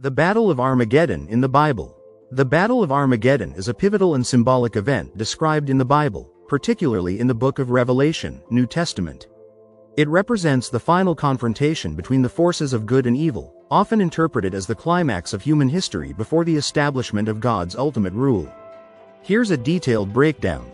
The Battle of Armageddon in the Bible. The Battle of Armageddon is a pivotal and symbolic event described in the Bible, particularly in the book of Revelation, New Testament. It represents the final confrontation between the forces of good and evil, often interpreted as the climax of human history before the establishment of God's ultimate rule. Here's a detailed breakdown.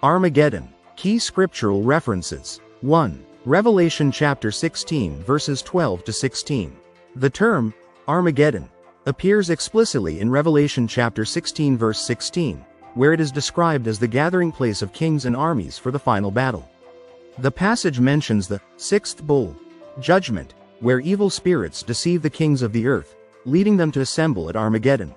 Armageddon. Key scriptural references. 1. Revelation chapter 16 verses 12 to 16. The term, Armageddon, appears explicitly in Revelation chapter 16 verse 16, where it is described as the gathering place of kings and armies for the final battle. The passage mentions the sixth bowl, judgment, where evil spirits deceive the kings of the earth, leading them to assemble at Armageddon.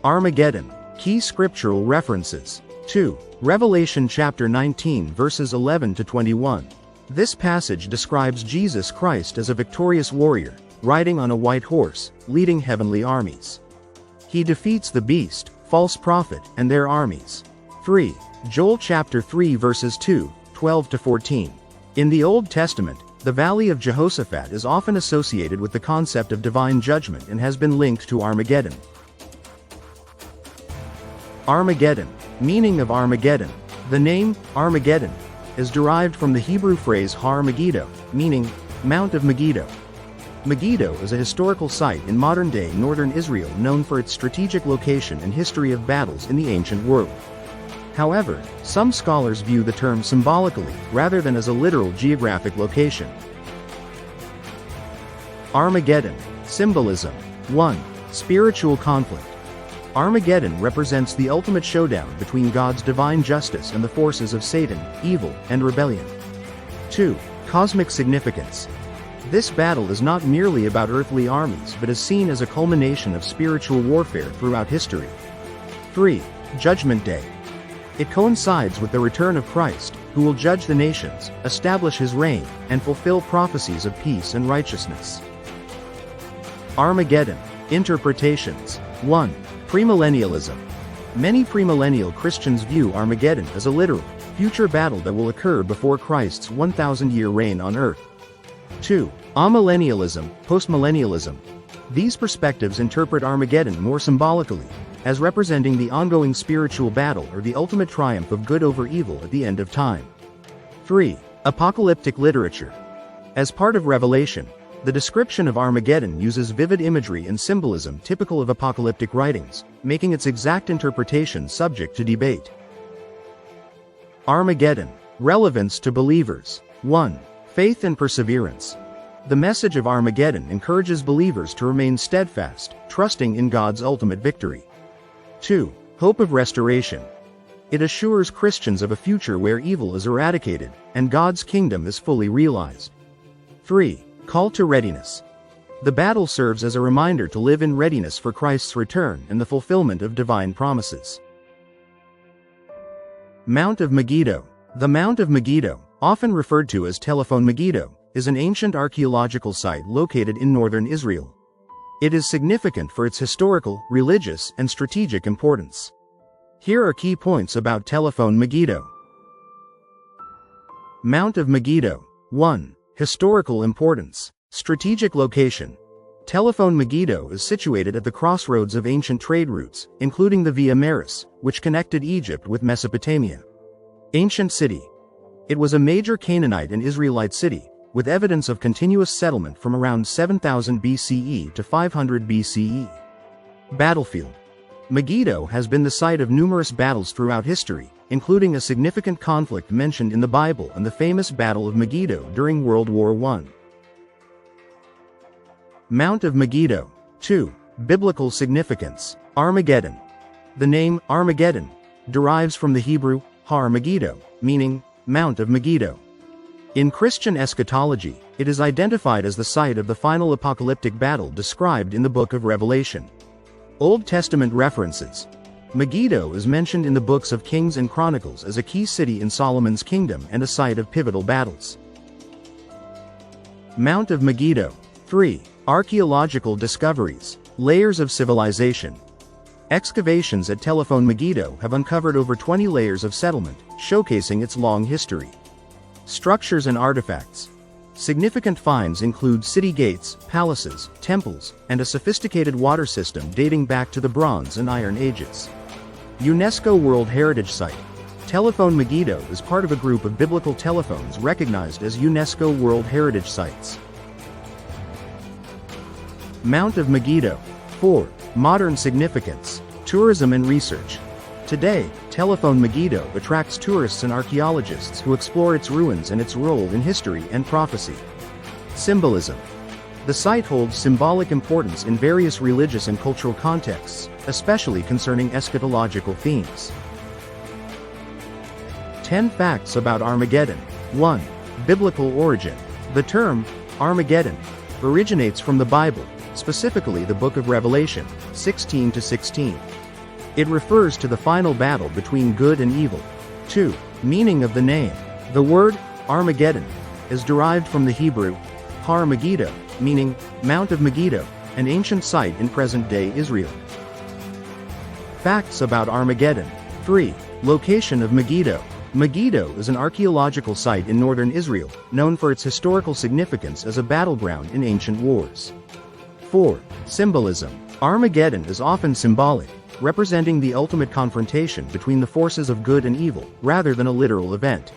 Armageddon. Key scriptural references. 2. Revelation chapter 19 verses 11 to 21. This passage describes Jesus Christ as a victorious warrior, riding on a white horse, leading heavenly armies. He defeats the beast, false prophet, and their armies. 3. Joel chapter 3 verses 2, 12 to 14. In the Old Testament, the Valley of Jehoshaphat is often associated with the concept of divine judgment and has been linked to Armageddon. Armageddon. Meaning of Armageddon. The name, Armageddon, is derived from the Hebrew phrase Har-Megiddo, meaning Mount of Megiddo. Megiddo is a historical site in modern-day northern Israel known for its strategic location and history of battles in the ancient world. However, some scholars view the term symbolically rather than as a literal geographic location. Armageddon. Symbolism. 1. Spiritual conflict. Armageddon represents the ultimate showdown between God's divine justice and the forces of Satan, evil, and rebellion. 2. Cosmic significance. This battle is not merely about earthly armies but is seen as a culmination of spiritual warfare throughout history. 3. Judgment Day. It coincides with the return of Christ, who will judge the nations, establish his reign, and fulfill prophecies of peace and righteousness. Armageddon. Interpretations. 1. Premillennialism. Many premillennial Christians view Armageddon as a literal, future battle that will occur before Christ's 1,000-year reign on earth. 2. Amillennialism, postmillennialism. These perspectives interpret Armageddon more symbolically, as representing the ongoing spiritual battle or the ultimate triumph of good over evil at the end of time. 3. Apocalyptic literature. As part of Revelation, the description of Armageddon uses vivid imagery and symbolism typical of apocalyptic writings, making its exact interpretation subject to debate. Armageddon. Relevance to believers. 1. Faith and perseverance. The message of Armageddon encourages believers to remain steadfast, trusting in God's ultimate victory. 2. Hope of restoration. It assures Christians of a future where evil is eradicated, and God's kingdom is fully realized. 3. Call to readiness. The battle serves as a reminder to live in readiness for Christ's return and the fulfillment of divine promises. Mount of Megiddo. The Mount of Megiddo, often referred to as Telephone Megiddo, is an ancient archaeological site located in northern Israel. It is significant for its historical, religious, and strategic importance. Here are key points about Telephone Megiddo. Mount of Megiddo. 1. Historical importance. Strategic location. Telephone Megiddo is situated at the crossroads of ancient trade routes, including the Via Maris, which connected Egypt with Mesopotamia. Ancient city. It was a major Canaanite and Israelite city, with evidence of continuous settlement from around 7000 BCE to 500 BCE. Battlefield. Megiddo has been the site of numerous battles throughout history, including a significant conflict mentioned in the Bible and the famous Battle of Megiddo during World War I. Mount of Megiddo. 2. Biblical significance. Armageddon. The name, Armageddon, derives from the Hebrew, Har-Megiddo, meaning, Mount of Megiddo. In Christian eschatology, it is identified as the site of the final apocalyptic battle described in the book of Revelation. Old Testament references. Megiddo is mentioned in the books of Kings and Chronicles as a key city in Solomon's kingdom and a site of pivotal battles. Mount of Megiddo. 3. Archaeological discoveries. Layers of civilization. Excavations at Telephone Megiddo have uncovered over 20 layers of settlement, showcasing its long history. Structures and artifacts. Significant finds include city gates, palaces, temples, and a sophisticated water system dating back to the Bronze and Iron Ages. UNESCO World Heritage Site. Telephone Megiddo is part of a group of biblical telephones recognized as UNESCO World Heritage Sites. Mount of Megiddo. 4. Modern significance. Tourism and research. Today, Telephone Megiddo attracts tourists and archaeologists who explore its ruins and its role in history and prophecy. Symbolism. The site holds symbolic importance in various religious and cultural contexts, especially concerning eschatological themes. 10 facts about Armageddon. 1. Biblical origin. The term, Armageddon, originates from the Bible, specifically the Book of Revelation, 16-16. It refers to the final battle between good and evil. 2. Meaning of the name. The word, Armageddon, is derived from the Hebrew, Har-Megiddo, meaning, Mount of Megiddo, an ancient site in present-day Israel. Facts about Armageddon. 3. Location of Megiddo. Megiddo is an archaeological site in northern Israel, known for its historical significance as a battleground in ancient wars. 4. Symbolism. Armageddon is often symbolic, representing the ultimate confrontation between the forces of good and evil, rather than a literal event.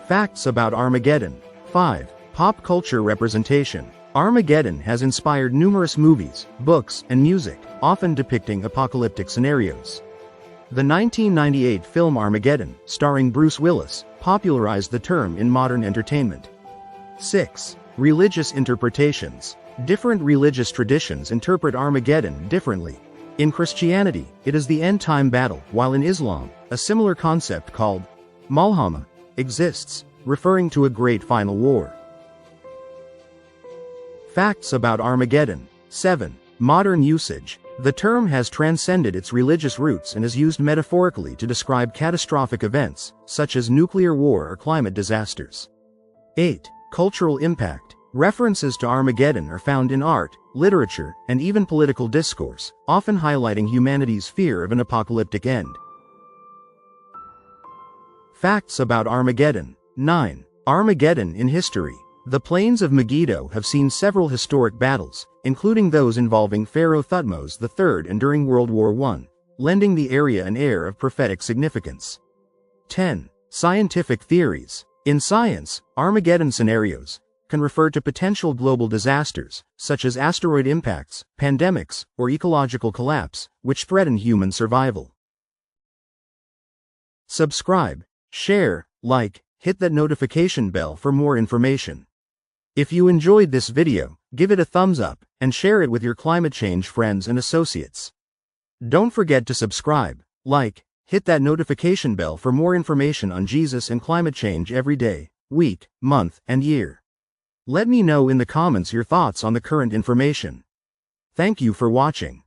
Facts about Armageddon. 5. Pop culture representation. Armageddon has inspired numerous movies, books, and music, often depicting apocalyptic scenarios. The 1998 film Armageddon, starring Bruce Willis, popularized the term in modern entertainment. 6. Religious interpretations. Different religious traditions interpret Armageddon differently. In Christianity, it is the end-time battle, while in Islam, a similar concept called Malhama exists, referring to a great final war. Facts about Armageddon. 7. Modern usage. The term has transcended its religious roots and is used metaphorically to describe catastrophic events, such as nuclear war or climate disasters. 8. Cultural impact. References to Armageddon are found in art, literature, and even political discourse, often highlighting humanity's fear of an apocalyptic end. Facts about Armageddon. 9. Armageddon in history. The plains of Megiddo have seen several historic battles, including those involving Pharaoh Thutmose III and during World War I, lending the area an air of prophetic significance. 10. Scientific theories. In science, Armageddon scenarios can refer to potential global disasters, such as asteroid impacts, pandemics, or ecological collapse, which threaten human survival. Subscribe, share, like, hit that notification bell for more information. If you enjoyed this video, give it a thumbs up, and share it with your climate change friends and associates. Don't forget to subscribe, like, hit that notification bell for more information on Jesus and climate change every day, week, month, and year. Let me know in the comments your thoughts on the current information. Thank you for watching.